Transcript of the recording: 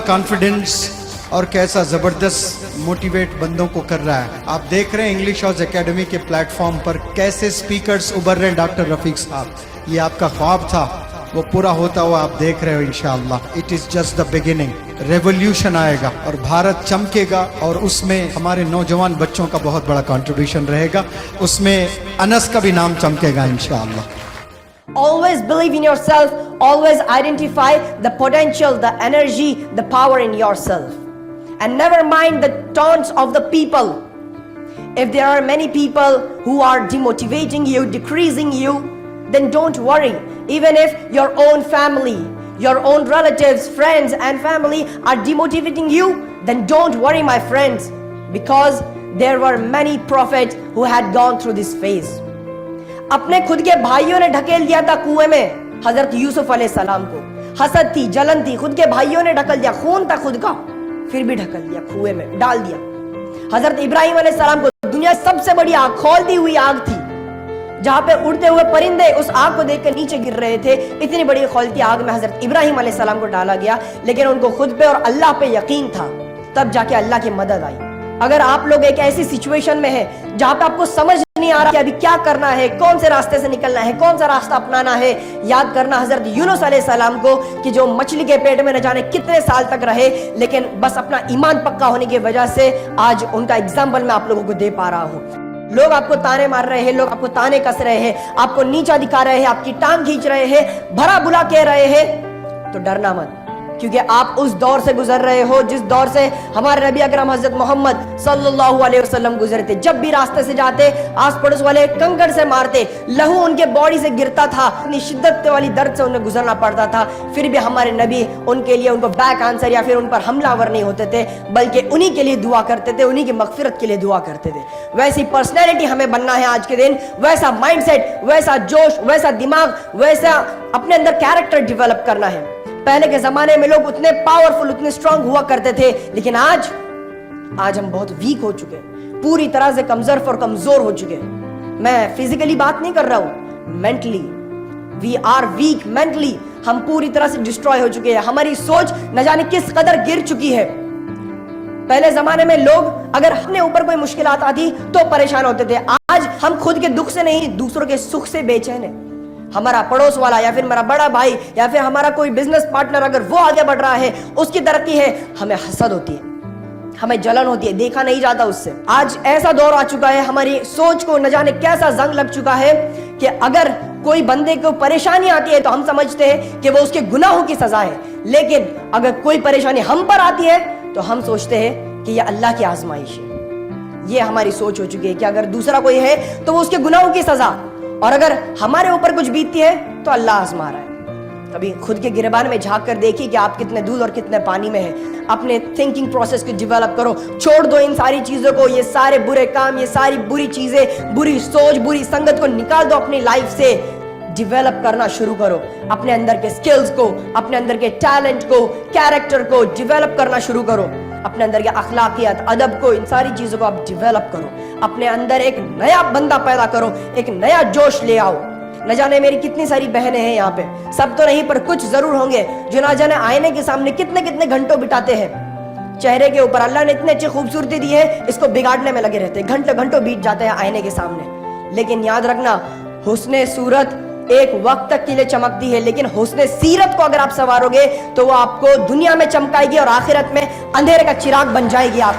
Confidence اور کیسا زبردست موٹیویٹ بندوں کو کر رہا ہے. آپ دیکھ رہے ہیں انگلش ہاؤس اکیڈمی کے پلیٹ فارم پر کیسے سپیکرز ابھر رہے ہیں. ڈاکٹر رفیق صاحب, یہ آپ کا خواب تھا, وہ پورا ہوتا ہوا آپ دیکھ رہے ہو انشاءاللہ. It is just the beginning. Revolution آئے گا اور بھارت چمکے گا, اور اس میں ہمارے نوجوان بچوں کا بہت بڑا کنٹریبیوشن رہے گا. اس میں انس کا بھی نام چمکے گا انشاءاللہ. Always believe in yourself. Always identify the potential, the energy, the power in yourself. And never mind the taunts of the people. If there are many people who are demotivating you, decreasing you, then don't worry. Even if your own family, your own relatives, friends and family are demotivating you, then don't worry, my friends. Because there were many prophets who had gone through this phase. اپنے خود کے بھائیوں نے ڈھکیل دیا تھا کنویں میں حضرت یوسف علیہ السلام کو. حسد تھی, جلن تھی, خود کے بھائیوں نے ڈھکل دیا, خون تھا خود کا, پھر بھی ڈھکل دیا, کنویں میں ڈال دیا. حضرت ابراہیم علیہ السلام کو دنیا سب سے بڑی آگ, کھولتی ہوئی آگ تھی, جہاں پہ اڑتے ہوئے پرندے اس آگ کو دیکھ کر نیچے گر رہے تھے. اتنی بڑی کھولتی آگ میں حضرت ابراہیم علیہ السلام کو ڈالا گیا, لیکن ان کو خود پہ اور اللہ پہ یقین تھا, تب جا کے اللہ کی مدد آئی. اگر آپ لوگ ایک ایسی سچویشن میں ہیں جہاں پہ آپ کو سمجھ نہیں آ رہا کہ ابھی کیا کرنا ہے, کون سے راستے سے نکلنا ہے, کون سا راستہ اپنانا ہے, یاد کرنا حضرت یونس علیہ السلام کو کہ جو مچھلی کے پیٹ میں نہ جانے کتنے سال تک رہے, لیکن بس اپنا ایمان پکا ہونے کی وجہ سے آج ان کا اگزامپل میں آپ لوگوں کو دے پا رہا ہوں. لوگ آپ کو تانے مار رہے ہیں, لوگ آپ کو تانے کس رہے ہیں, آپ کو نیچا دکھا رہے ہیں, آپ کی ٹانگ کھینچ رہے ہیں, بھرا بلا کہہ رہے ہیں, تو ڈرنا مت, کیونکہ آپ اس دور سے گزر رہے ہو جس دور سے ہمارے نبی اکرم حضرت محمد صلی اللہ علیہ وسلم گزرے تھے. جب بھی راستے سے جاتے آس پڑوس والے کنکڑ سے مارتے, لہو ان کے باڈی سے گرتا تھا, اتنی شدت والی درد سے انہیں گزرنا پڑتا تھا, پھر بھی ہمارے نبی ان کے لیے ان کو بیک آنسر یا پھر ان پر حملہ آور نہیں ہوتے تھے, بلکہ انہی کے لیے دعا کرتے تھے, انہی کی مغفرت کے لیے دعا کرتے تھے. ویسی پرسنالٹی ہمیں بننا ہے آج کے دن, ویسا مائنڈ سیٹ, ویسا جوش, ویسا دماغ, ویسا اپنے اندر کیریکٹر ڈیولپ کرنا ہے. پہلے کے زمانے میں لوگ اتنے پاورفل, اتنے اسٹرانگ ہوا کرتے تھے, لیکن آج ہم بہت ویک ہو چکے, پوری طرح سے کمزور اور کمزور ہو چکے. میں فزیکلی بات نہیں کر رہا ہوں, mentally we are weak. Mentally ہم پوری طرح سے ڈسٹروائے ہو چکے ہیں, ہماری سوچ نہ جانے کس قدر گر چکی ہے. پہلے زمانے میں لوگ اگر اپنے اوپر کوئی مشکلات آتی تو پریشان ہوتے تھے, آج ہم خود کے دکھ سے نہیں دوسروں کے سکھ سے بے چین ہیں. ہمارا پڑوس والا یا پھر ہمارا بڑا بھائی یا پھر ہمارا کوئی بزنس پارٹنر اگر وہ آگے بڑھ رہا ہے, اس کی ترقی ہے, ہمیں حسد ہوتی ہے, ہمیں جلن ہوتی ہے, دیکھا نہیں جاتا اس سے. آج ایسا دور آ چکا ہے, ہماری سوچ کو نہ جانے کیسا زنگ لگ چکا ہے کہ اگر کوئی بندے کو پریشانی آتی ہے تو ہم سمجھتے ہیں کہ وہ اس کے گناہوں کی سزا ہے, لیکن اگر کوئی پریشانی ہم پر آتی ہے تو ہم سوچتے ہیں کہ یہ اللہ کی آزمائش ہے. یہ ہماری سوچ ہو چکی ہے کہ اگر دوسرا کوئی ہے تو وہ اس کے گناہوں کی سزا, اور اگر ہمارے اوپر کچھ بیتتی ہے تو اللہ آزما رہا ہے. کبھی خود کے گریبان میں جھانک کر دیکھیے کہ آپ کتنے دودھ اور کتنے پانی میں ہیں. اپنے تھنکنگ پروسیس کو ڈیولپ کرو, چھوڑ دو ان ساری چیزوں کو, یہ سارے برے کام, یہ ساری بری چیزیں, بری سوچ, بری سنگت کو نکال دو اپنی لائف سے. ڈیولپ کرنا شروع کرو, اپنے اندر کے سکلز کو, اپنے اندر کے ٹیلنٹ کو, کیریکٹر کو ڈیولپ کرنا شروع کرو, اپنے اندر کے اخلاقیات, ادب کو, ان ساری چیزوں کو آپ ڈیولپ کرو. اپنے اندر ایک نیا بندہ پیدا کرو, ایک نیا جوش لے آؤ. نہ جانے میری کتنی ساری بہنیں ہیں یہاں پہ, سب تو نہیں پر کچھ ضرور ہوں گے جو نہ جانے آئینے کے سامنے کتنے کتنے گھنٹوں بتاتے ہیں. چہرے کے اوپر اللہ نے اتنے اچھی خوبصورتی دی ہے, اس کو بگاڑنے میں لگے رہتے ہیں, گھنٹوں گھنٹوں بیت جاتے ہیں آئینے کے سامنے. لیکن یاد رکھنا, حسن صورت ایک وقت تک کے لیے چمکتی ہے, لیکن حسن سیرت کو اگر آپ سنوارو گے تو وہ آپ کو دنیا میں چمکائے گی اور آخرت میں اندھیرے کا چراغ بن جائے گی. آپ